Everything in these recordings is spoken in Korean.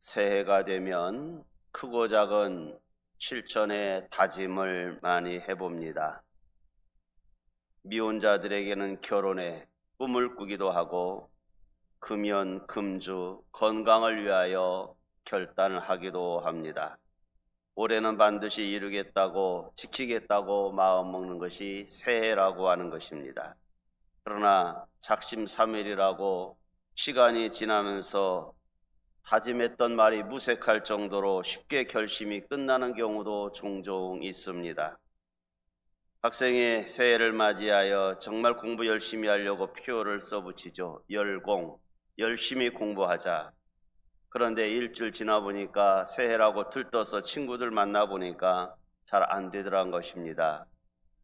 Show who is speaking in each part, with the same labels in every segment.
Speaker 1: 새해가 되면 크고 작은 실천의 다짐을 많이 해봅니다. 미혼자들에게는 결혼의 꿈을 꾸기도 하고 금연, 금주, 건강을 위하여 결단을 하기도 합니다. 올해는 반드시 이루겠다고 지키겠다고 마음먹는 것이 새해라고 하는 것입니다. 그러나 작심삼일이라고 시간이 지나면서 다짐했던 말이 무색할 정도로 쉽게 결심이 끝나는 경우도 종종 있습니다. 학생이 새해를 맞이하여 정말 공부 열심히 하려고 표를 써붙이죠. 열공, 열심히 공부하자. 그런데 일주일 지나 보니까 새해라고 들떠서 친구들 만나보니까 잘 안 되더란 것입니다.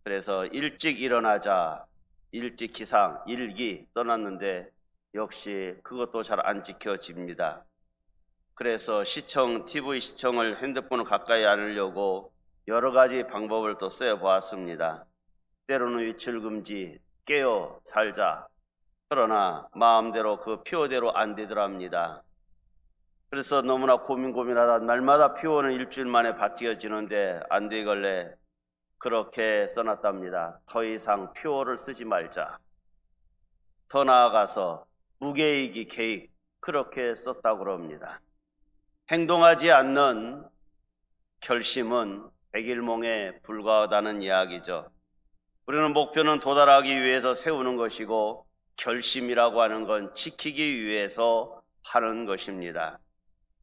Speaker 1: 그래서 일찍 일어나자, 일찍 기상, 일기 떠났는데 역시 그것도 잘 안 지켜집니다. 그래서 TV 시청을 핸드폰을 가까이 안으려고 여러 가지 방법을 또 써보았습니다. 때로는 외출금지, 깨어 살자. 그러나 마음대로 그 표대로 안 되더랍니다. 그래서 너무나 고민하다 날마다 표는 일주일 만에 바뀌어지는데 안 되길래 그렇게 써놨답니다. 더 이상 표를 쓰지 말자. 더 나아가서 무계획이 계획, 그렇게 썼다고 합니다. 행동하지 않는 결심은 백일몽에 불과하다는 이야기죠. 우리는 목표는 도달하기 위해서 세우는 것이고 결심이라고 하는 건 지키기 위해서 하는 것입니다.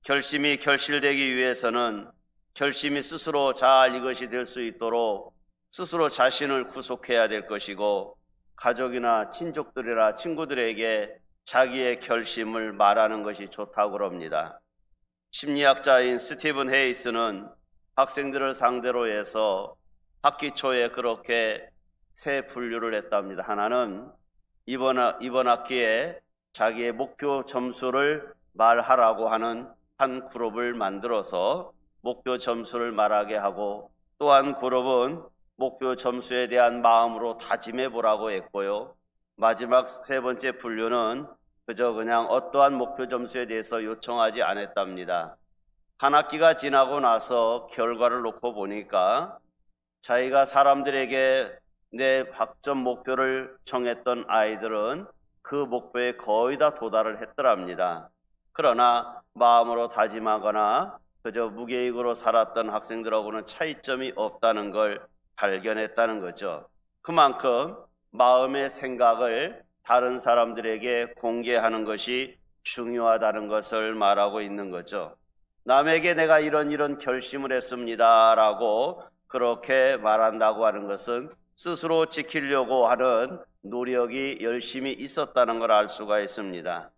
Speaker 1: 결심이 결실되기 위해서는 결심이 스스로 잘 이것이 될 수 있도록 스스로 자신을 구속해야 될 것이고 가족이나 친족들이나 친구들에게 자기의 결심을 말하는 것이 좋다고 합니다. 심리학자인 스티븐 헤이스는 학생들을 상대로 해서 학기 초에 그렇게 세 분류를 했답니다. 하나는 이번 학기에 자기의 목표 점수를 말하라고 하는 한 그룹을 만들어서 목표 점수를 말하게 하고, 또 한 그룹은 목표 점수에 대한 마음으로 다짐해 보라고 했고요. 마지막 세 번째 분류는 그냥 어떠한 목표 점수에 대해서 요청하지 않았답니다. 한 학기가 지나고 나서 결과를 놓고 보니까 자기가 사람들에게 내 학점 목표를 정했던 아이들은 그 목표에 거의 다 도달을 했더랍니다. 그러나 마음으로 다짐하거나 그저 무계획으로 살았던 학생들하고는 차이점이 없다는 걸 발견했다는 거죠. 그만큼 마음의 생각을 다른 사람들에게 공개하는 것이 중요하다는 것을 말하고 있는 거죠. 남에게 내가 이런 결심을 했습니다 라고 그렇게 말한다고 하는 것은 스스로 지키려고 하는 노력이 열심히 있었다는 걸 알 수가 있습니다.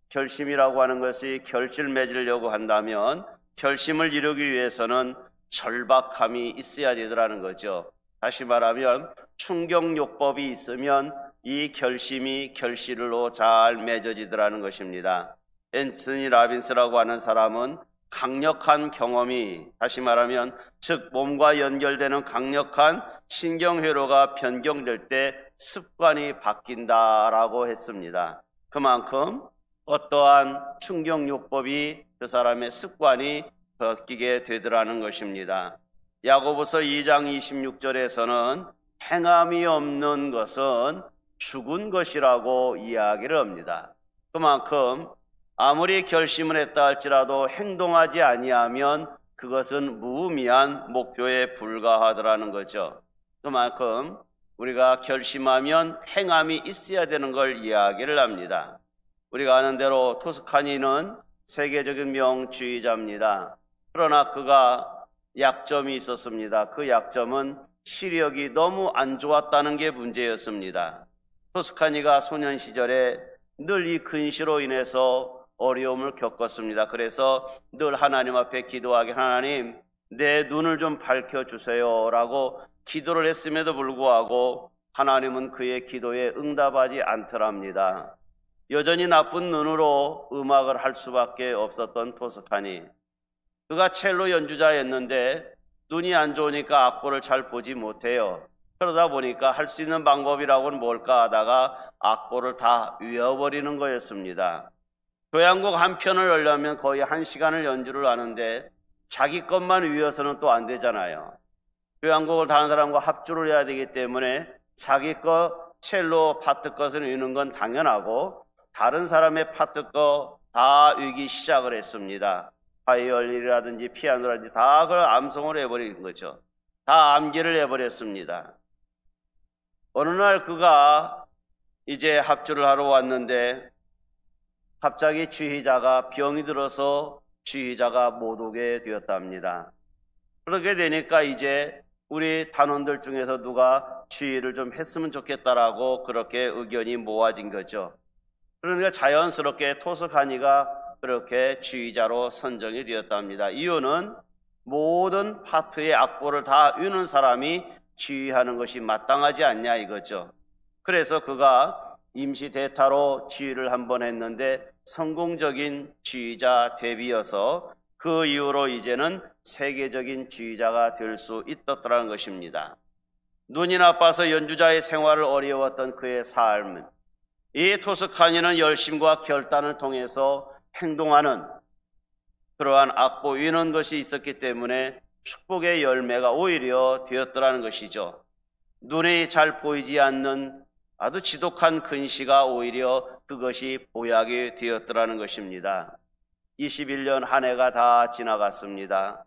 Speaker 1: 결심이라고 하는 것이 결실 맺으려고 한다면 결심을 이루기 위해서는 절박함이 있어야 되더라는 거죠. 다시 말하면 충격요법이 있으면 이 결심이 결실로 잘 맺어지더라는 것입니다. 앤서니 라빈스라고 하는 사람은 강력한 경험이, 다시 말하면 즉 몸과 연결되는 강력한 신경회로가 변경될 때 습관이 바뀐다라고 했습니다. 그만큼 어떠한 충격요법이 그 사람의 습관이 바뀌게 되더라는 것입니다. 야고보서 2장 26절에서는 행함이 없는 것은 죽은 것이라고 이야기를 합니다. 그만큼 아무리 결심을 했다 할지라도 행동하지 아니하면 그것은 무의미한 목표에 불과하더라는 거죠. 그만큼 우리가 결심하면 행함이 있어야 되는 걸 이야기를 합니다. 우리가 아는 대로 토스카니는 세계적인 명주의자입니다. 그러나 그가 약점이 있었습니다. 그 약점은 시력이 너무 안 좋았다는 게 문제였습니다. 토스카니가 소년 시절에 늘 이 근시로 인해서 어려움을 겪었습니다. 그래서 늘 하나님 앞에 기도하게, 하나님 내 눈을 좀 밝혀주세요 라고 기도를 했음에도 불구하고 하나님은 그의 기도에 응답하지 않더랍니다. 여전히 나쁜 눈으로 음악을 할 수밖에 없었던 토스카니, 그가 첼로 연주자였는데 눈이 안 좋으니까 악보를 잘 보지 못해요. 그러다 보니까 할 수 있는 방법이라고는 뭘까 하다가 악보를 다 외워버리는 거였습니다. 교향곡 한 편을 하려면 거의 1시간을 연주를 하는데 자기 것만 위해서는 또 안 되잖아요. 교향곡을 다른 사람과 합주를 해야 되기 때문에 자기 거 첼로 파트 것을 위는 건 당연하고 다른 사람의 파트 거 다 위기 시작을 했습니다. 바이올린이라든지 피아노라든지 다 그걸 암송을 해버린 거죠. 다 암기를 해버렸습니다. 어느 날 그가 이제 합주를 하러 왔는데 갑자기 지휘자가 병이 들어서 지휘자가 못 오게 되었답니다. 그렇게 되니까 이제 우리 단원들 중에서 누가 지휘를 좀 했으면 좋겠다라고 그렇게 의견이 모아진 거죠. 그러니까 자연스럽게 토스카니가 그렇게 지휘자로 선정이 되었답니다. 이유는 모든 파트의 악보를 다 위는 사람이 지휘하는 것이 마땅하지 않냐 이거죠. 그래서 그가 임시 대타로 지휘를 한번 했는데 성공적인 지휘자 데뷔여서 그 이후로 이제는 세계적인 지휘자가 될 수 있었다는 것입니다. 눈이 나빠서 연주자의 생활을 어려웠던 그의 삶, 이 토스카니는 열심과 결단을 통해서 행동하는 그러한 악보 위는 것이 있었기 때문에 축복의 열매가 오히려 되었더라는 것이죠. 눈이 잘 보이지 않는 아주 지독한 근시가 오히려 그것이 보약이 되었더라는 것입니다. 21년 한 해가 다 지나갔습니다.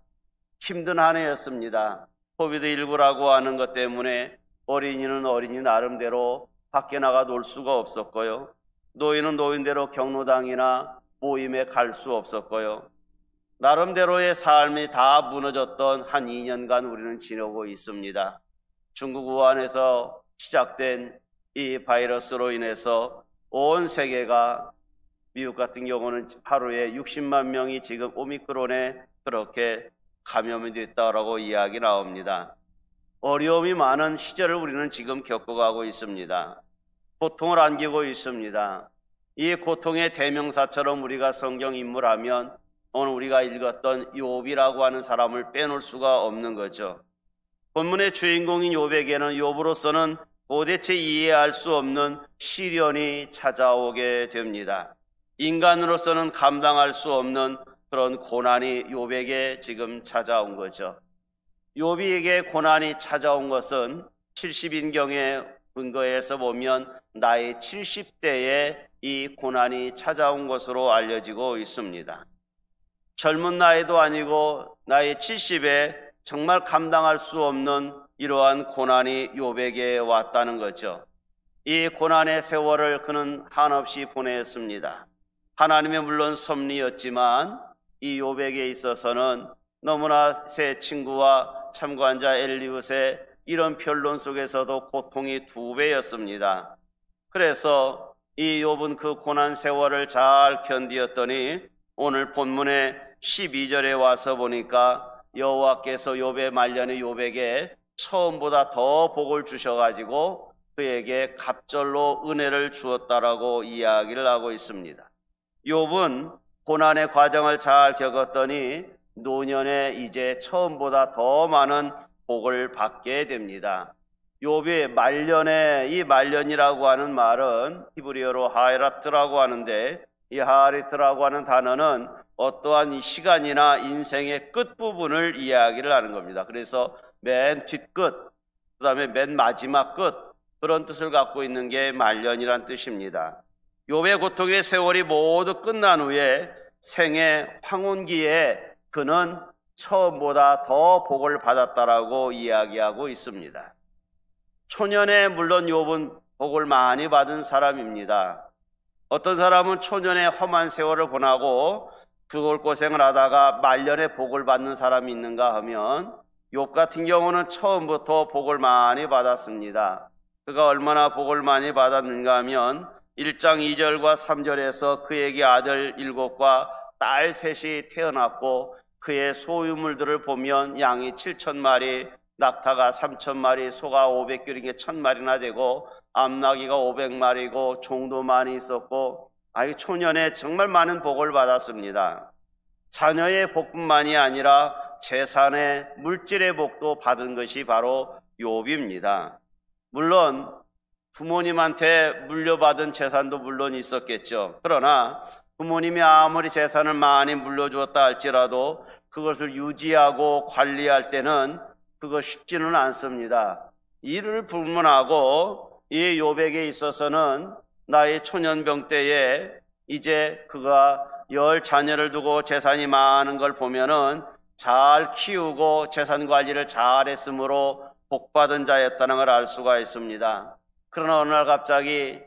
Speaker 1: 힘든 한 해였습니다. 코비드19라고 하는 것 때문에 어린이는 어린이 나름대로 밖에 나가 놀 수가 없었고요. 노인은 노인대로 경로당이나 모임에 갈 수 없었고요. 나름대로의 삶이 다 무너졌던 한 2년간 우리는 지내고 있습니다. 중국 우한에서 시작된 이 바이러스로 인해서 온 세계가 미국 같은 경우는 하루에 60만 명이 지금 오미크론에 그렇게 감염이 됐다라고 이야기 나옵니다. 어려움이 많은 시절을 우리는 지금 겪어가고 있습니다. 고통을 안기고 있습니다. 이 고통의 대명사처럼 우리가 성경 인물하면 오늘 우리가 읽었던 욥이라고 하는 사람을 빼놓을 수가 없는 거죠. 본문의 주인공인 욥에게는 욥으로서는 도대체 이해할 수 없는 시련이 찾아오게 됩니다. 인간으로서는 감당할 수 없는 그런 고난이 욥에게 지금 찾아온 거죠. 욥에게 고난이 찾아온 것은 70인경에 근거해서 보면 나이 70대에 이 고난이 찾아온 것으로 알려지고 있습니다. 젊은 나이도 아니고 나이 70에 정말 감당할 수 없는 이러한 고난이 욥에게 왔다는 거죠. 이 고난의 세월을 그는 한없이 보냈습니다. 하나님의 물론 섭리였지만 이 욥에게 있어서는 너무나 새 친구와 참관자 엘리웃의 이런 변론 속에서도 고통이 2배였습니다. 그래서 이 욥은 그 고난 세월을 잘 견디었더니 오늘 본문의 12절에 와서 보니까 여호와께서 욥의 말년의 욥에게 처음보다 더 복을 주셔가지고 그에게 갑절로 은혜를 주었다라고 이야기를 하고 있습니다. 욥은 고난의 과정을 잘 겪었더니 노년에 이제 처음보다 더 많은 복을 받게 됩니다. 욥의 말년에, 이 말년이라고 하는 말은 히브리어로 하이라트라고 하는데 이 하이라트라고 하는 단어는 어떠한 이 시간이나 인생의 끝부분을 이야기를 하는 겁니다. 그래서 맨 뒷끝, 그 다음에 맨 마지막 끝, 그런 뜻을 갖고 있는 게 말년이란 뜻입니다. 욥의 고통의 세월이 모두 끝난 후에 생애 황혼기에 그는 처음보다 더 복을 받았다라고 이야기하고 있습니다. 초년에 물론 욥은 복을 많이 받은 사람입니다. 어떤 사람은 초년에 험한 세월을 보내고 죽을 고생을 하다가 말년에 복을 받는 사람이 있는가 하면 욥 같은 경우는 처음부터 복을 많이 받았습니다. 그가 얼마나 복을 많이 받았는가 하면 1장 2절과 3절에서 그에게 아들 7과 딸 3이 태어났고 그의 소유물들을 보면 양이 7,000마리, 낙타가 3,000마리, 소가 500규리게 1,000마리나 되고 암나귀가 500마리고 종도 많이 있었고 아이 초년에 정말 많은 복을 받았습니다. 자녀의 복뿐만이 아니라 재산의 물질의 복도 받은 것이 바로 욥입니다. 물론 부모님한테 물려받은 재산도 물론 있었겠죠. 그러나 부모님이 아무리 재산을 많이 물려주었다 할지라도 그것을 유지하고 관리할 때는 그거 쉽지는 않습니다. 이를 불문하고 이 욥에게 있어서는 나의 초년병 때에 이제 그가 10 자녀를 두고 재산이 많은 걸 보면은 잘 키우고 재산 관리를 잘 했으므로 복받은 자였다는 걸 알 수가 있습니다. 그러나 어느 날 갑자기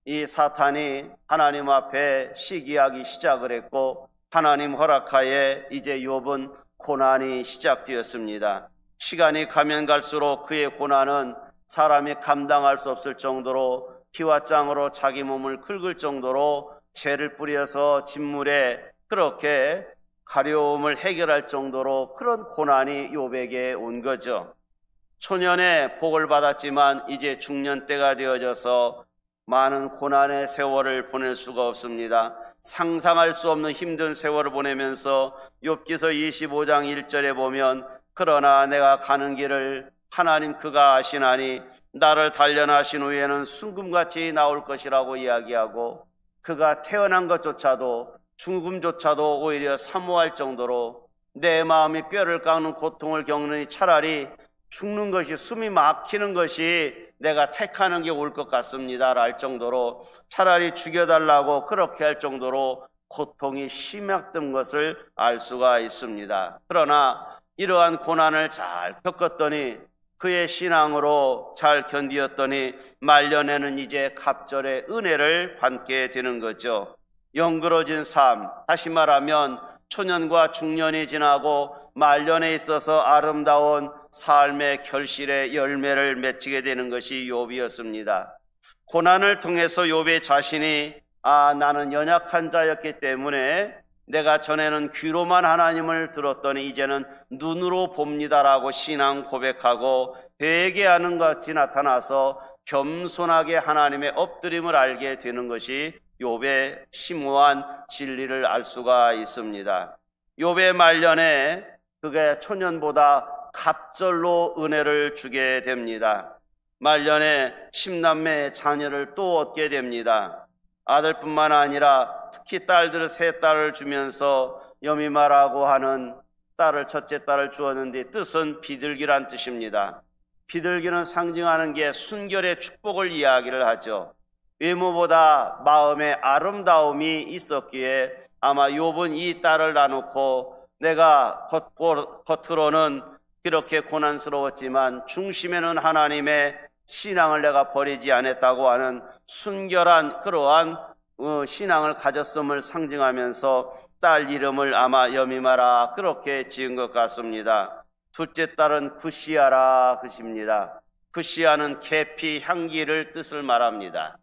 Speaker 1: 이 사탄이 하나님 앞에 시기하기 시작을 했고 하나님 허락하에 이제 욥은 고난이 시작되었습니다. 시간이 가면 갈수록 그의 고난은 사람이 감당할 수 없을 정도로 피와 짱으로 자기 몸을 긁을 정도로 죄를 뿌려서 진물에 그렇게 가려움을 해결할 정도로 그런 고난이 욥에게 온 거죠. 초년에 복을 받았지만 이제 중년 때가 되어져서 많은 고난의 세월을 보낼 수가 없습니다. 상상할 수 없는 힘든 세월을 보내면서 욥기서 25장 1절에 보면 그러나 내가 가는 길을 하나님 그가 아시나니 나를 단련하신 후에는 순금같이 나올 것이라고 이야기하고 그가 태어난 것조차도 죽음조차도 오히려 사모할 정도로 내 마음이 뼈를 깎는 고통을 겪느니 차라리 죽는 것이 숨이 막히는 것이 내가 택하는 게 올 것 같습니다 할 정도로 차라리 죽여달라고 그렇게 할 정도로 고통이 심했던 것을 알 수가 있습니다. 그러나 이러한 고난을 잘 겪었더니 그의 신앙으로 잘 견디었더니 말년에는 이제 갑절의 은혜를 받게 되는 거죠. 영그러진 삶, 다시 말하면 초년과 중년이 지나고 말년에 있어서 아름다운 삶의 결실의 열매를 맺히게 되는 것이 욥이었습니다. 고난을 통해서 욥의 자신이 나는 연약한 자였기 때문에 내가 전에는 귀로만 하나님을 들었더니 이제는 눈으로 봅니다라고 신앙 고백하고 회개하는 것 같이 나타나서 겸손하게 하나님의 엎드림을 알게 되는 것이 욥의 심오한 진리를 알 수가 있습니다. 욥의 말년에 그가 초년보다 갑절로 은혜를 주게 됩니다. 말년에 10남매의 자녀를 또 얻게 됩니다. 아들뿐만 아니라 특히 딸들을 3딸을 주면서 여미마라고 하는 딸을 첫째 딸을 주었는데 뜻은 비둘기란 뜻입니다. 비둘기는 상징하는 게 순결의 축복을 이야기를 하죠. 외모보다 마음의 아름다움이 있었기에 아마 욥은 이 딸을 나누고 내가 겉으로는 그렇게 고난스러웠지만 중심에는 하나님의 신앙을 내가 버리지 않았다고 하는 순결한 그러한 신앙을 가졌음을 상징하면서 딸 이름을 아마 여미마라 그렇게 지은 것 같습니다. 둘째 딸은 구시아라 것입니다. 구시아는 계피 향기를 뜻을 말합니다.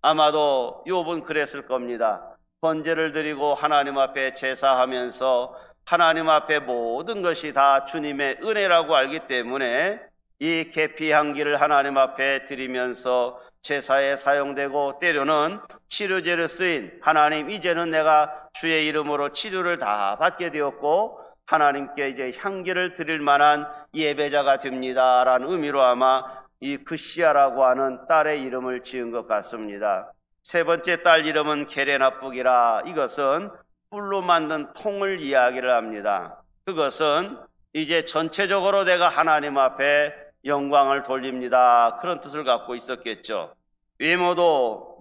Speaker 1: 아마도 욥은 그랬을 겁니다. 번제를 드리고 하나님 앞에 제사하면서 하나님 앞에 모든 것이 다 주님의 은혜라고 알기 때문에 이 계피 향기를 하나님 앞에 드리면서 제사에 사용되고 때로는 치료제로 쓰인 하나님 이제는 내가 주의 이름으로 치료를 다 받게 되었고 하나님께 이제 향기를 드릴 만한 예배자가 됩니다 라는 의미로 아마 이 구시아라고 하는 딸의 이름을 지은 것 같습니다. 세 번째 딸 이름은 게레나북이라 이것은 뿔로 만든 통을 이야기를 합니다. 그것은 이제 전체적으로 내가 하나님 앞에 영광을 돌립니다 그런 뜻을 갖고 있었겠죠. 외모도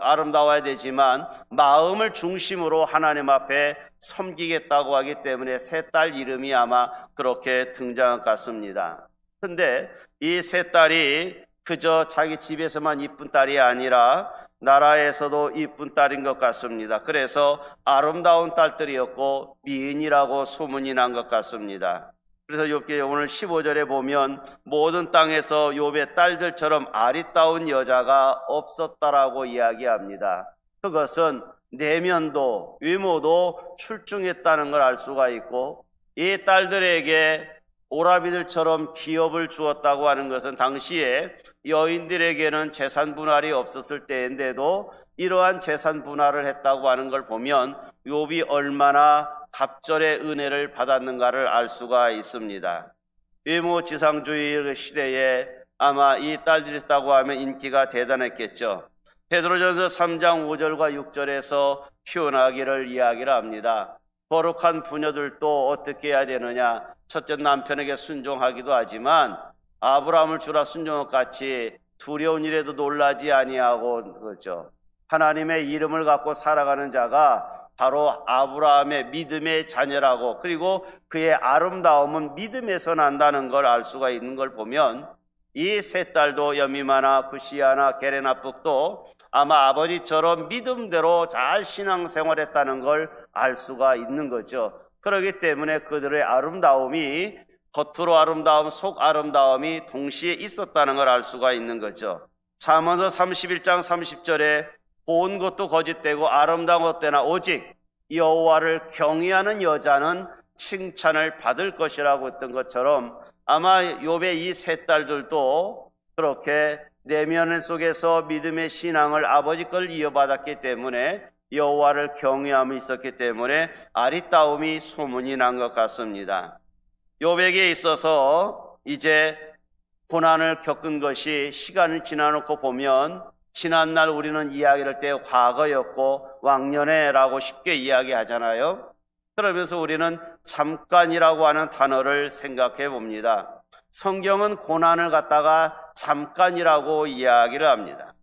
Speaker 1: 아름다워야 되지만 마음을 중심으로 하나님 앞에 섬기겠다고 하기 때문에 세 딸 이름이 아마 그렇게 등장한 것 같습니다. 근데 이 세 딸이 그저 자기 집에서만 이쁜 딸이 아니라 나라에서도 이쁜 딸인 것 같습니다. 그래서 아름다운 딸들이었고 미인이라고 소문이 난 것 같습니다. 그래서 욥기 오늘 15절에 보면 모든 땅에서 욥의 딸들처럼 아리따운 여자가 없었다라고 이야기합니다. 그것은 내면도 외모도 출중했다는 걸 알 수가 있고 이 딸들에게 오라비들처럼 기업을 주었다고 하는 것은 당시에 여인들에게는 재산 분할이 없었을 때인데도 이러한 재산 분할을 했다고 하는 걸 보면 욥이 얼마나 갑절의 은혜를 받았는가를 알 수가 있습니다. 외모 지상주의 시대에 아마 이 딸들이 있다고 하면 인기가 대단했겠죠. 베드로전서 3장 5절과 6절에서 휴원하기를 이야기를 합니다. 거룩한 부녀들도 어떻게 해야 되느냐? 첫째, 남편에게 순종하기도 하지만 아브라함을 주라 순종한 것 같이 두려운 일에도 놀라지 아니하고, 그렇죠. 하나님의 이름을 갖고 살아가는 자가 바로 아브라함의 믿음의 자녀라고, 그리고 그의 아름다움은 믿음에서 난다는 걸 알 수가 있는 걸 보면, 이 세 딸도 여미마나 부시아나 게레나북도 아마 아버지처럼 믿음대로 잘 신앙생활했다는 걸 알 수가 있는 거죠. 그렇기 때문에 그들의 아름다움이, 겉으로 아름다움, 속 아름다움이 동시에 있었다는 걸 알 수가 있는 거죠. 잠언서 31장 30절에 고운 것도 거짓되고 아름다운 것 되나 오직 여호와를 경외하는 여자는 칭찬을 받을 것이라고 했던 것처럼, 아마 욥의 이 세 딸들도 그렇게 내면 속에서 믿음의 신앙을 아버지 걸 이어받았기 때문에, 여호와를 경외함이 있었기 때문에 아리따움이 소문이 난 것 같습니다. 욥에게 있어서 이제 고난을 겪은 것이 시간을 지나놓고 보면, 지난날 우리는 이야기를 할 때 과거였고 왕년에라고 쉽게 이야기하잖아요. 그러면서 우리는 잠깐이라고 하는 단어를 생각해 봅니다. 성경은 고난을 갖다가 잠깐이라고 이야기를 합니다.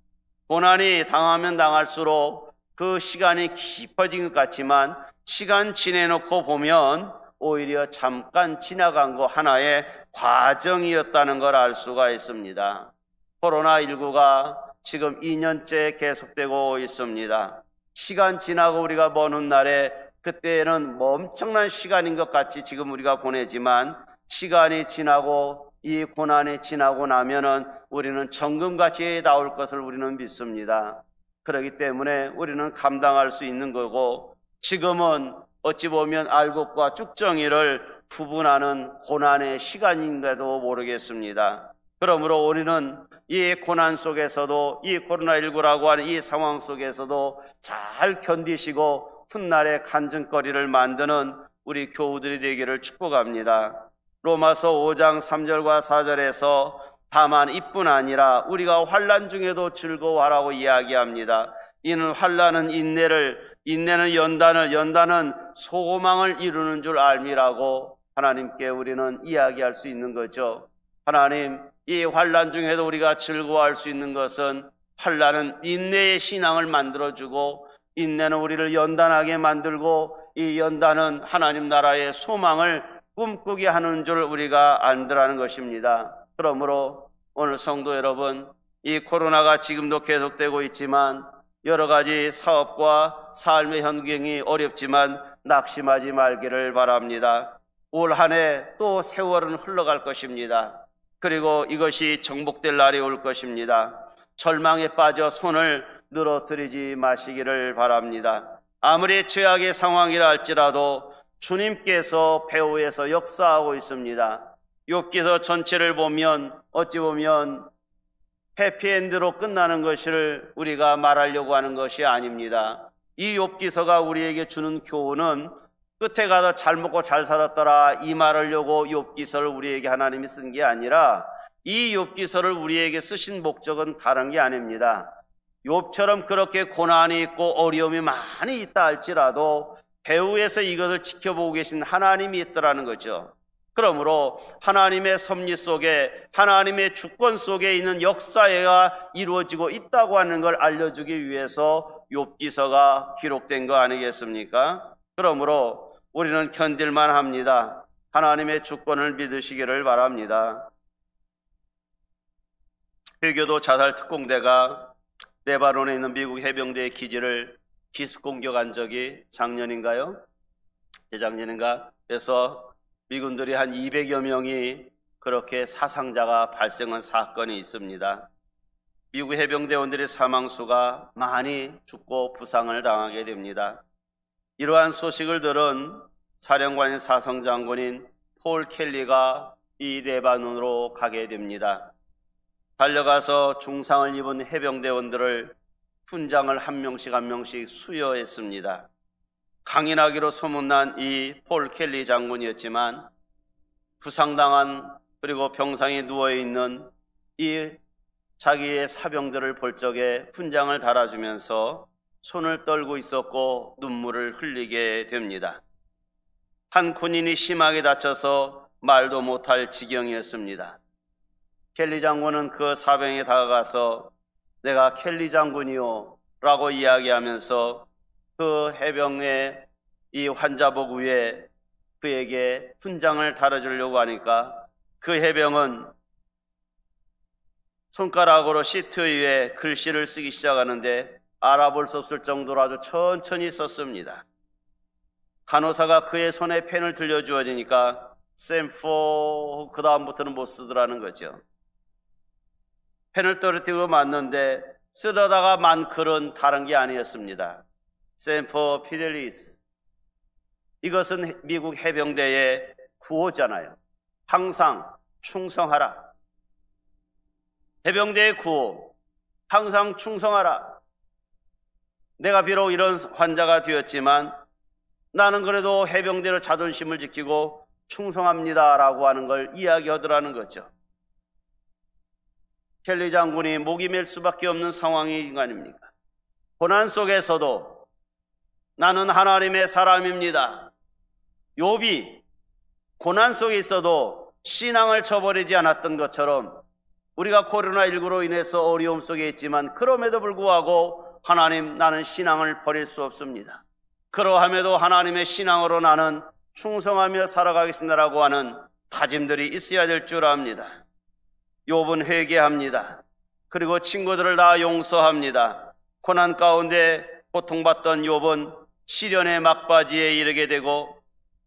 Speaker 1: 고난이 당하면 당할수록 그 시간이 깊어진 것 같지만, 시간 지내놓고 보면 오히려 잠깐 지나간 거 하나의 과정이었다는 걸 알 수가 있습니다. 코로나19가 지금 2년째 계속되고 있습니다. 시간 지나고 우리가 보는 날에, 그때는 뭐 엄청난 시간인 것 같이 지금 우리가 보내지만, 시간이 지나고 이 고난이 지나고 나면은 우리는 정금같이 나올 것을 우리는 믿습니다. 그렇기 때문에 우리는 감당할 수 있는 거고, 지금은 어찌 보면 알곡과 쭉정이를 구분하는 고난의 시간인데도 모르겠습니다. 그러므로 우리는 이 고난 속에서도, 이 코로나19라고 하는 이 상황 속에서도 잘 견디시고 훗날의 간증거리를 만드는 우리 교우들이 되기를 축복합니다. 로마서 5장 3절과 4절에서 다만 이뿐 아니라 우리가 환난 중에도 즐거워하라고 이야기합니다. 이는 환난은 인내는 연단은 소망을 이루는 줄 알미라고 하나님께 우리는 이야기할 수 있는 거죠. 하나님, 이 환난 중에도 우리가 즐거워할 수 있는 것은, 환난은 인내의 신앙을 만들어주고, 인내는 우리를 연단하게 만들고, 이 연단은 하나님 나라의 소망을 꿈꾸게 하는 줄 우리가 안다라는 것입니다. 그러므로 오늘 성도 여러분, 이 코로나가 지금도 계속되고 있지만, 여러 가지 사업과 삶의 환경이 어렵지만 낙심하지 말기를 바랍니다. 올 한 해 또 세월은 흘러갈 것입니다. 그리고 이것이 정복될 날이 올 것입니다. 절망에 빠져 손을 늘어뜨리지 마시기를 바랍니다. 아무리 최악의 상황이라 할지라도 주님께서 배후에서 역사하고 있습니다. 욥기서 전체를 보면 어찌 보면 해피엔드로 끝나는 것을 우리가 말하려고 하는 것이 아닙니다. 이 욥기서가 우리에게 주는 교훈은 끝에 가서 잘 먹고 잘 살았더라 이 말하려고 욥기서를 우리에게 하나님이 쓴 게 아니라, 이 욥기서를 우리에게 쓰신 목적은 다른 게 아닙니다. 욥처럼 그렇게 고난이 있고 어려움이 많이 있다 할지라도 배후에서 이것을 지켜보고 계신 하나님이 있더라는 거죠. 그러므로 하나님의 섭리 속에, 하나님의 주권 속에 있는 역사가 이루어지고 있다고 하는 걸 알려주기 위해서 욥기서가 기록된 거 아니겠습니까? 그러므로 우리는 견딜만 합니다. 하나님의 주권을 믿으시기를 바랍니다. 회교도 자살특공대가 레바논에 있는 미국 해병대의 기지를 기습 공격한 적이 작년인가요? 재작년인가? 그래서 미군들이 한 200여 명이 그렇게 사상자가 발생한 사건이 있습니다. 미국 해병대원들의 사망수가 많이 죽고 부상을 당하게 됩니다. 이러한 소식을 들은 사령관인 사성장군인 폴 켈리가 이 레바논으로 가게 됩니다. 달려가서 중상을 입은 해병대원들을 훈장을 한 명씩 수여했습니다. 강인하기로 소문난 이 폴 켈리 장군이었지만, 부상당한 그리고 병상에 누워있는 이 자기의 사병들을 볼 적에 훈장을 달아주면서 손을 떨고 있었고 눈물을 흘리게 됩니다. 한 군인이 심하게 다쳐서 말도 못할 지경이었습니다. 켈리 장군은 그 사병에 다가가서 내가 켈리 장군이요 라고 이야기하면서 그 해병의 이 환자복 위에 그에게 훈장을 달아주려고 하니까 그 해병은 손가락으로 시트 위에 글씨를 쓰기 시작하는데 알아볼 수 없을 정도로 아주 천천히 썼습니다. 간호사가 그의 손에 펜을 들려주어지니까 샘포 그 다음부터는 못 쓰더라는 거죠. 펜을 떨어뜨리고 맞는데 쓰다가 만 글은 다른 게 아니었습니다. 샘포 피델리스. 이것은 미국 해병대의 구호잖아요. 항상 충성하라. 해병대의 구호, 항상 충성하라. 내가 비록 이런 환자가 되었지만 나는 그래도 해병대로 자존심을 지키고 충성합니다라고 하는 걸 이야기하더라는 거죠. 켈리 장군이 목이 맬 수밖에 없는 상황이 아닙니까? 고난 속에서도 나는 하나님의 사람입니다. 욥이 고난 속에 있어도 신앙을 저버리지 않았던 것처럼 우리가 코로나19로 인해서 어려움 속에 있지만 그럼에도 불구하고 하나님 나는 신앙을 버릴 수 없습니다. 그러함에도 하나님의 신앙으로 나는 충성하며 살아가겠습니다라고 하는 다짐들이 있어야 될 줄 압니다. 욥은 회개합니다. 그리고 친구들을 다 용서합니다. 고난 가운데 고통받던 욥은 시련의 막바지에 이르게 되고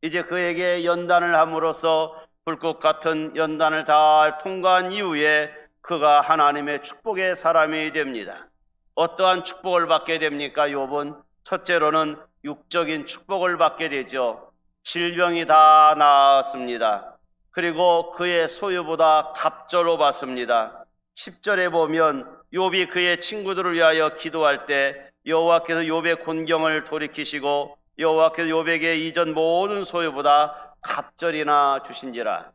Speaker 1: 이제 그에게 연단을 함으로써 불꽃 같은 연단을 다 통과한 이후에 그가 하나님의 축복의 사람이 됩니다. 어떠한 축복을 받게 됩니까? 욥은 첫째로는 육적인 축복을 받게 되죠. 질병이 다 나았습니다. 그리고 그의 소유보다 갑절로 받습니다. 10절에 보면 욥이 그의 친구들을 위하여 기도할 때 여호와께서 욥의 곤경을 돌이키시고 여호와께서 욥에게 이전 모든 소유보다 갑절이나 주신지라.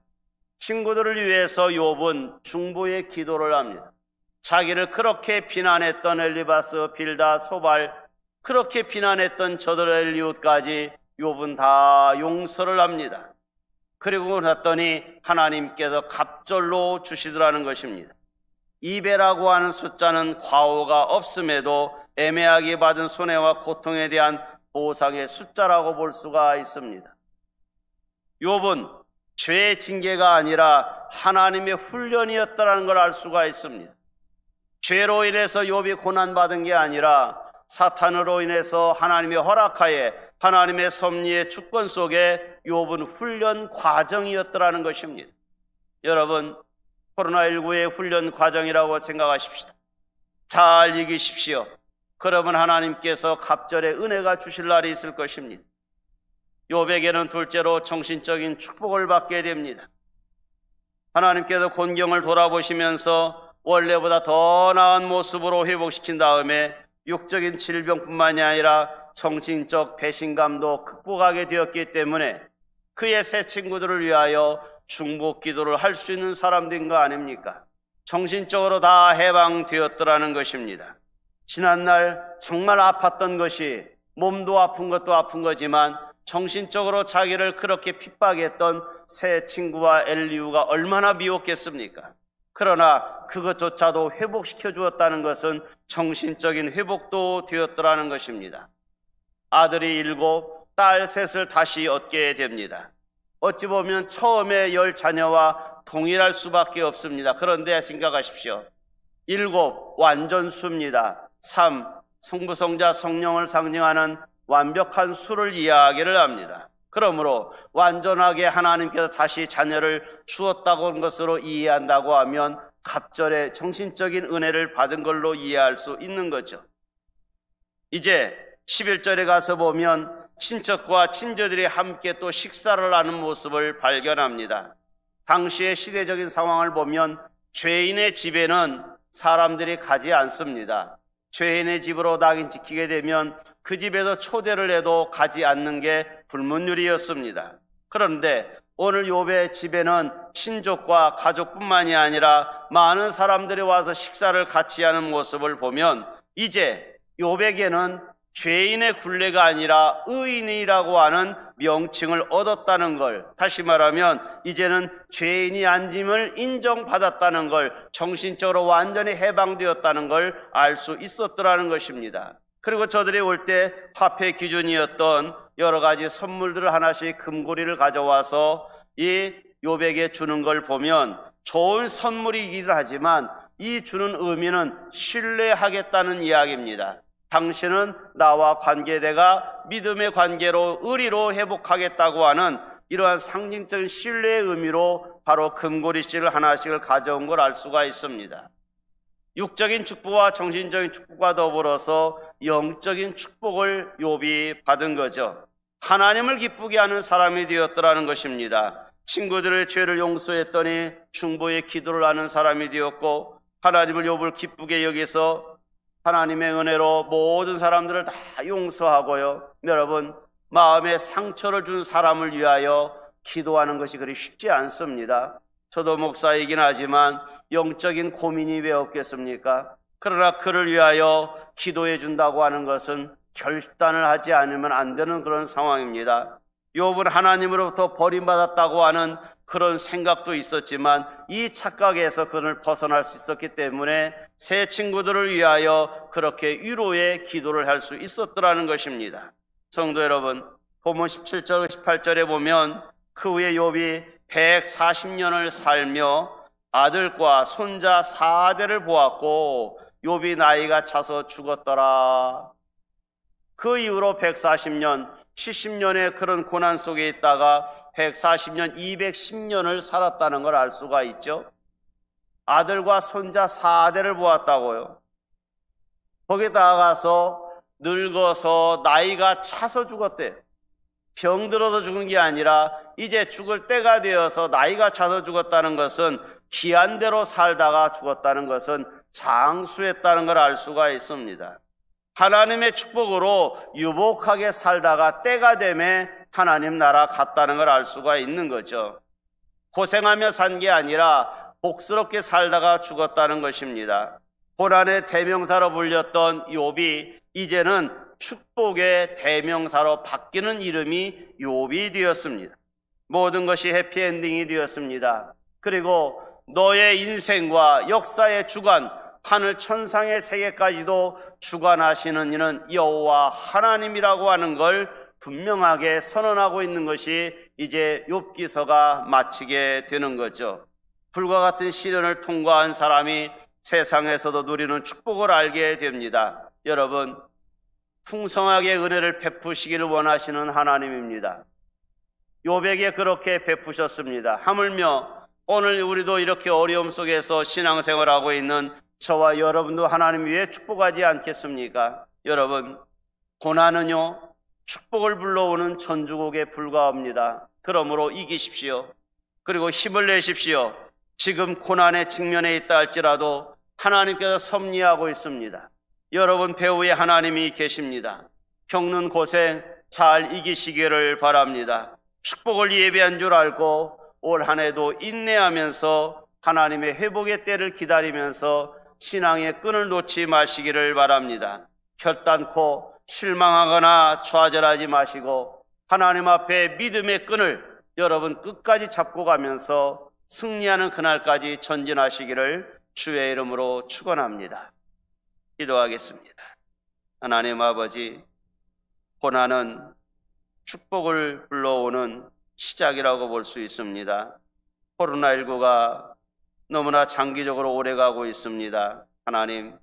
Speaker 1: 친구들을 위해서 욥은 중보의 기도를 합니다. 자기를 그렇게 비난했던 엘리바스, 빌다, 소발, 그렇게 비난했던 저들 엘리웃까지 욥은 다 용서를 합니다. 그리고 났더니 하나님께서 갑절로 주시더라는 것입니다. 2배라고 하는 숫자는 과오가 없음에도 애매하게 받은 손해와 고통에 대한 보상의 숫자라고 볼 수가 있습니다. 욥은 죄의 징계가 아니라 하나님의 훈련이었다는 걸 알 수가 있습니다. 죄로 인해서 욥이 고난받은 게 아니라 사탄으로 인해서 하나님의 허락하에 하나님의 섭리의 주권 속에 욥은 훈련 과정이었다는 것입니다. 여러분, 코로나19의 훈련 과정이라고 생각하십시다. 잘 이기십시오. 그러면 하나님께서 갑절의 은혜가 주실 날이 있을 것입니다. 욥에게는 둘째로 정신적인 축복을 받게 됩니다. 하나님께서 곤경을 돌아보시면서 원래보다 더 나은 모습으로 회복시킨 다음에 육적인 질병뿐만이 아니라 정신적 배신감도 극복하게 되었기 때문에 그의 새 친구들을 위하여 중보 기도를 할 수 있는 사람들인 거 아닙니까? 정신적으로 다 해방되었더라는 것입니다. 지난날 정말 아팠던 것이 몸도 아픈 것도 아픈 거지만 정신적으로 자기를 그렇게 핍박했던 새 친구와 엘리우가 얼마나 미웠겠습니까? 그러나 그것조차도 회복시켜 주었다는 것은 정신적인 회복도 되었더라는 것입니다. 아들이 7, 딸 3을 다시 얻게 됩니다. 어찌 보면 처음에 10자녀와 동일할 수밖에 없습니다. 그런데 생각하십시오. 7, 완전수입니다. 3, 성부성자 성령을 상징하는 완벽한 수를 이야기를 합니다. 그러므로 완전하게 하나님께서 다시 자녀를 주었다고 하는 것으로 이해한다고 하면 갑절의 정신적인 은혜를 받은 걸로 이해할 수 있는 거죠. 이제 11절에 가서 보면 친척과 친저들이 함께 또 식사를 하는 모습을 발견합니다. 당시의 시대적인 상황을 보면 죄인의 집에는 사람들이 가지 않습니다. 죄인의 집으로 낙인 찍히게 되면 그 집에서 초대를 해도 가지 않는 게 불문율이었습니다. 그런데 오늘 욥의 집에는 친족과 가족뿐만이 아니라 많은 사람들이 와서 식사를 같이 하는 모습을 보면 이제 욥에게는 죄인의 굴레가 아니라 의인이라고 하는 명칭을 얻었다는 걸, 다시 말하면 이제는 죄인이 앉음을 인정받았다는 걸, 정신적으로 완전히 해방되었다는 걸 알 수 있었더라는 것입니다. 그리고 저들이 올 때 화폐 기준이었던 여러 가지 선물들을 하나씩 금고리를 가져와서 이 욥에게 주는 걸 보면 좋은 선물이기도 하지만 이 주는 의미는 신뢰하겠다는 이야기입니다. 당신은 나와 관계대가 믿음의 관계로 의리로 회복하겠다고 하는 이러한 상징적인 신뢰의 의미로 바로 금고리씨를 하나씩을 가져온 걸 알 수가 있습니다. 육적인 축복과 정신적인 축복과 더불어서 영적인 축복을 욥이 받은 거죠. 하나님을 기쁘게 하는 사람이 되었더라는 것입니다. 친구들의 죄를 용서했더니 중보의 기도를 하는 사람이 되었고, 하나님을 욥을 기쁘게 여기서 하나님의 은혜로 모든 사람들을 다 용서하고요. 여러분, 마음에 상처를 준 사람을 위하여 기도하는 것이 그리 쉽지 않습니다. 저도 목사이긴 하지만 영적인 고민이 왜 없겠습니까? 그러나 그를 위하여 기도해 준다고 하는 것은 결단을 하지 않으면 안 되는 그런 상황입니다. 욥은 하나님으로부터 버림받았다고 하는 그런 생각도 있었지만 이 착각에서 그를 벗어날 수 있었기 때문에 새 친구들을 위하여 그렇게 위로의 기도를 할 수 있었더라는 것입니다. 성도 여러분, 본문 17절 18절에 보면 그 후에 욥이 140년을 살며 아들과 손자 4대를 보았고 욥이 나이가 차서 죽었더라. 그 이후로 140년, 70년의 그런 고난 속에 있다가 140년, 210년을 살았다는 걸 알 수가 있죠. 아들과 손자 4대를 보았다고요. 거기에 나아가서 늙어서 나이가 차서 죽었대요. 병들어서 죽은 게 아니라 이제 죽을 때가 되어서 나이가 차서 죽었다는 것은 기한대로 살다가 죽었다는 것은 장수했다는 걸 알 수가 있습니다. 하나님의 축복으로 유복하게 살다가 때가 되면 하나님 나라 갔다는 걸 알 수가 있는 거죠. 고생하며 산 게 아니라 복스럽게 살다가 죽었다는 것입니다. 고난의 대명사로 불렸던 욥이 이제는 축복의 대명사로 바뀌는 이름이 욥이 되었습니다. 모든 것이 해피엔딩이 되었습니다. 그리고 너의 인생과 역사의 주관, 하늘 천상의 세계까지도 주관하시는 이는 여호와 하나님이라고 하는 걸 분명하게 선언하고 있는 것이 이제 욥기서가 마치게 되는 거죠. 불과 같은 시련을 통과한 사람이 세상에서도 누리는 축복을 알게 됩니다. 여러분, 풍성하게 은혜를 베푸시기를 원하시는 하나님입니다. 욥에게 그렇게 베푸셨습니다. 하물며 오늘 우리도 이렇게 어려움 속에서 신앙생활하고 있는 저와 여러분도 하나님 위에 축복하지 않겠습니까? 여러분, 고난은요 축복을 불러오는 전주곡에 불과합니다. 그러므로 이기십시오. 그리고 힘을 내십시오. 지금 고난의 직면에 있다 할지라도 하나님께서 섭리하고 있습니다. 여러분 배후에 하나님이 계십니다. 겪는 고생 잘 이기시기를 바랍니다. 축복을 예비한 줄 알고 올 한 해도 인내하면서 하나님의 회복의 때를 기다리면서 신앙의 끈을 놓지 마시기를 바랍니다. 결단코 실망하거나 좌절하지 마시고 하나님 앞에 믿음의 끈을 여러분 끝까지 잡고 가면서 승리하는 그날까지 전진하시기를 주의 이름으로 축원합니다. 기도하겠습니다. 하나님 아버지, 고난은 축복을 불러오는 시작이라고 볼 수 있습니다. 코로나19가 너무나 장기적으로 오래가고 있습니다. 하나님,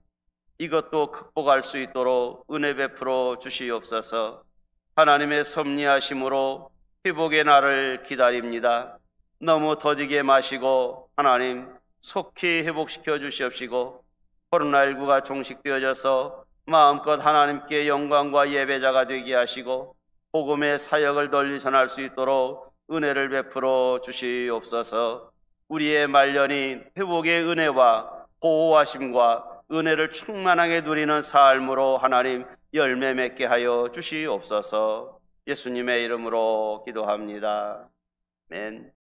Speaker 1: 이것도 극복할 수 있도록 은혜 베풀어 주시옵소서. 하나님의 섭리하심으로 회복의 날을 기다립니다. 너무 더디게 마시고 하나님 속히 회복시켜 주시옵시고 코로나19가 종식되어져서 마음껏 하나님께 영광과 예배자가 되게 하시고 복음의 사역을 널리 전할 수 있도록 은혜를 베풀어 주시옵소서. 우리의 말년이 회복의 은혜와 보호하심과 은혜를 충만하게 누리는 삶으로 하나님 열매 맺게 하여 주시옵소서. 예수님의 이름으로 기도합니다. 아멘.